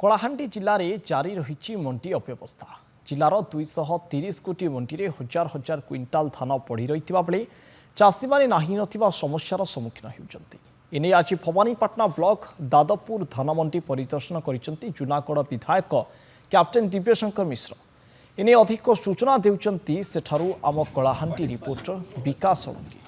कलाहांडी जिले में जारी रही मंडी अव्यवस्था। जिलार 230 कोटी मंडी में हजार हजार क्विंटाल धान पड़ी रही बेले चाषी मैंने नहीं नथिबा समस्यार सम्मुखीन होउछन्ति। एने आज भवानीपाटना ब्लॉक दादपुर धान मंडी परिदर्शन करिसेंति जूनागढ़ विधायक कैप्टेन दिव्यशंकर मिश्र। एने अधिक सूचना देउछन्ति सेठारु आम कलाहांडी रिपोर्टर विकास सोलंकी।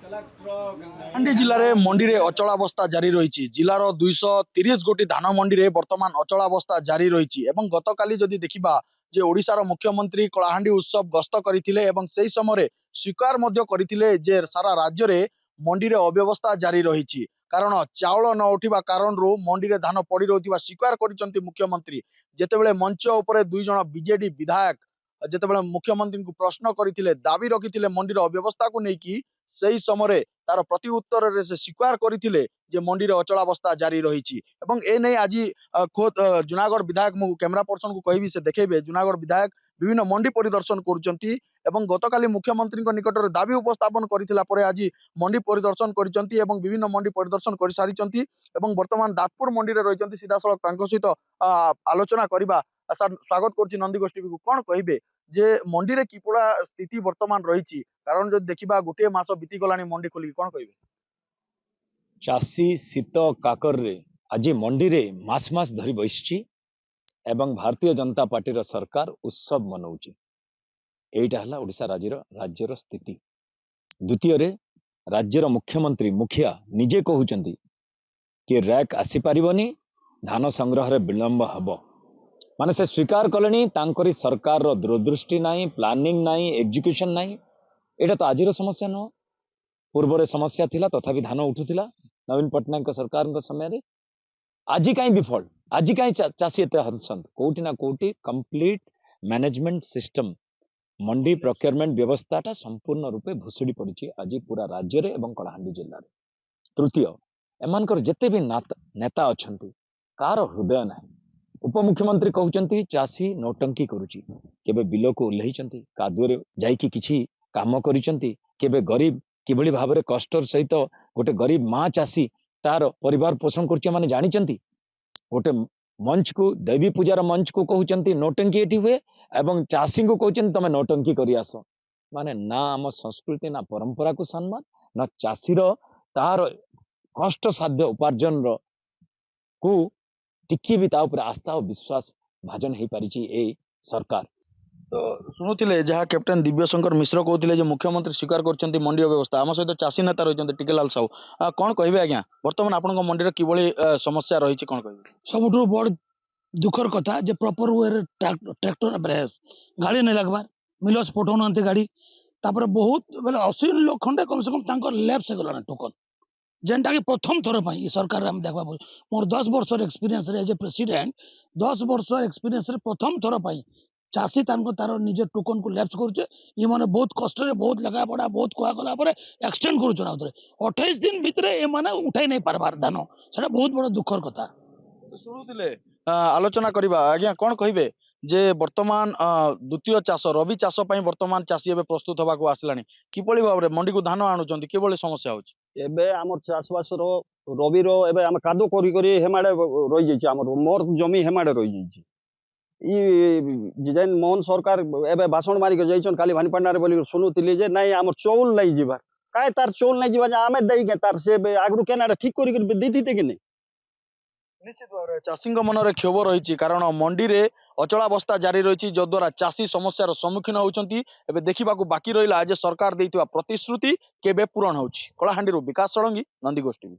कलाहांडी जिले में मंडी रे अचलावस्था जारी रही। जिलार 230 गोटी धान मंडी रे वर्तमान अचलावस्था जारी रही। गतकाली जदि देखिबा जे ओडिशार मुख्यमंत्री कलाहांडी उत्सव गस्त करथिले एवं सेही समय स्वीकार मध्य करथिले जे सारा राज्य रे मंडी रे अव्यवस्था जारी रही। कारण चाउल न उठिबा कारण मंडी रे धान पड़ी रहुथिबा स्वीकार करिसंती मुख्यमंत्री। जेतेबेले मंच उपरे दुई जण बीजेडी विधायक जेतेबेले मुख्यमंत्री को प्रश्न करथिले दाबी रखिथिले मंडी रे अव्यवस्था को नेकी सही समय तार प्रति उत्तर रे से स्वीकार करथिले जे मंडी रे अचलावस्था जारी रही। एवं ए नै आज खोद जूनागढ़ विधायक मु कैमरा पर्सन को कहबी से देखेबे जूनागढ़ विधायक विभिन्न मंडी परिदर्शन करुचंती एवं गतकाली मुख्यमंत्री निकट में दाबी उपस्थापन करथिला परे आज मंडी परिदर्शन करिसंती एवं विभिन्न मंडी परिदर्शन कर सारिसंती एवं वर्तमान दादपुर मंडी रे रहिसंती। सीधा सड़क तांको सहित आलोचना करबा स्वागत करछि नंदी गोष्ठी को कोन कहबे जे मंडी रे किपड़ा स्थिति वर्तमान रही। कारण जो देखिबा गोटे मास बीती गलानी मंडी खोली कोन कहबे चाषी शीत काकर रे आज मंडी रे मास मास धरी बसछि एवं भारतीय जनता पार्टी सरकार उत्सव मनाउछि। एटा हला ओडिशा राज्यर स्थिति। द्वितीय रे राज्यर मुख्यमंत्री मुखिया निजे कहउचंती कि रैक आसी पारिबनी धान संग्रह रे विलंब हबो। माने से स्वीकार कलेनी तांकरी सरकार रो दूरदृष्टि नाही, प्लानिंग नाही, एग्जीक्यूशन नाही। एटा तो आजिर समस्या न, पूर्व समस्या थिला तथापि धान उठुथिला नवीन पटनायक सरकार समय रे। आज कहीं विफल, आज कहीं चाषी एत हंसंत कोटी ना कोटी कंप्लीट मैनेजमेंट सिस्टम मंडी प्रोक्योरमेंट व्यवस्थाटा संपूर्ण रूपे भुसुड़ी पड़ी आज पूरा राज्य रे एवं कलाहांडी जिल्ला रे। तृतीय एमानकर जेते भी नेता अछंती कार हृदय नाही। उपमुख्यमंत्री कहउचंती चाषी नौटंकी करूची, केबे बिल को उल्लैचंती, कादुरे जाईकी किछि काम करिसंती, केबे गरीब किभଳି भाबरे कष्टर सहित गोटे गरीब माँ चाषी तार परिवार पोषण करुचे माने जानिचंती। गोटे मंच को देवी पूजार मंच को कहउचंती नौटंकी एठी हुए एवं चाषी को कहउचंती तमे नौटंकी करि आस। माने ना आम संस्कृति ना परंपरा को सम्मान ना चाषीर तार कष्ट साध्य उपार्जन को टिकी भी ता ऊपर आस्था और विश्वास भाजन हो पारिछि ए सरकार। तो शुणुले जहाँ कैप्टेन दिव्यशंकर मिश्र कहते मुख्यमंत्री स्वीकार कर मंडी व्यवस्था आम सहित चाषी नेता रही टिकेलाल साहू कौन कहे आज्ञा बर्तमान आपण मंडी कि समस्या रही कौन कह सब बड़ दुखर कथा जे प्रॉपर वे ट्रैक्टर गाड़ी नहीं लगवार मिलस पठाऊना गाड़ी तापर बहुत बेले 80 लोग खंडे कम से कम लैप्स गलाना टोकन जेनटा कि प्रथम थर पर सरकार आम देखा मोर 10 वर्ष एक्सपीरियंस एज ए प्रेसिडेंट 10 वर्ष एक्सपीरियंस प्रथम थर पर चाषी तार निज टोकन को लैप्स कर बहुत कष्ट बहुत लगा पड़ा बहुत कह गला एक्सटेंड कर 28 दिन भितर उठाई नहीं पारबार धान से बहुत बड़ दुखर कथा। शुणुले आलोचना करबा आज्ञा कौन कहे जे वर्तमान द्वितीय चाष रवि चाष वर्तमान चाषी एवं प्रस्तुत होगा आसलानी किभଳି भाव मंडी को धान आणुचंती किभଳି समस्या होची एबे हमर चाषबास रवि रो एबे हम कादो करी करी हेमाडे रही जाइछि हमर मोर जमी हेमाडे रही जाइछि ई जेन मोहन सरकार एबे भाषण मारी के जाइछन काली भानीपाटना रे बोली सुनुतिली जे नाही हमर चौल नाही जीवार काय तार चौल नाही जीवा आमे देई के तार से आगरु केना ठीक करी के देती के नहीं। निश्चित भाव चाषी मन में क्षोभ रही कारण मंडी रे अचलावस्था जारी रही जद्वारा चाषी समस्यार सम्मुखीन होती। एबे देखा बाकी रहा आज सरकार देइतिबा प्रतिश्रुति केबे पूरण होछि। कलाहांडी विकास सोलंकी नंदी गोष्ठी।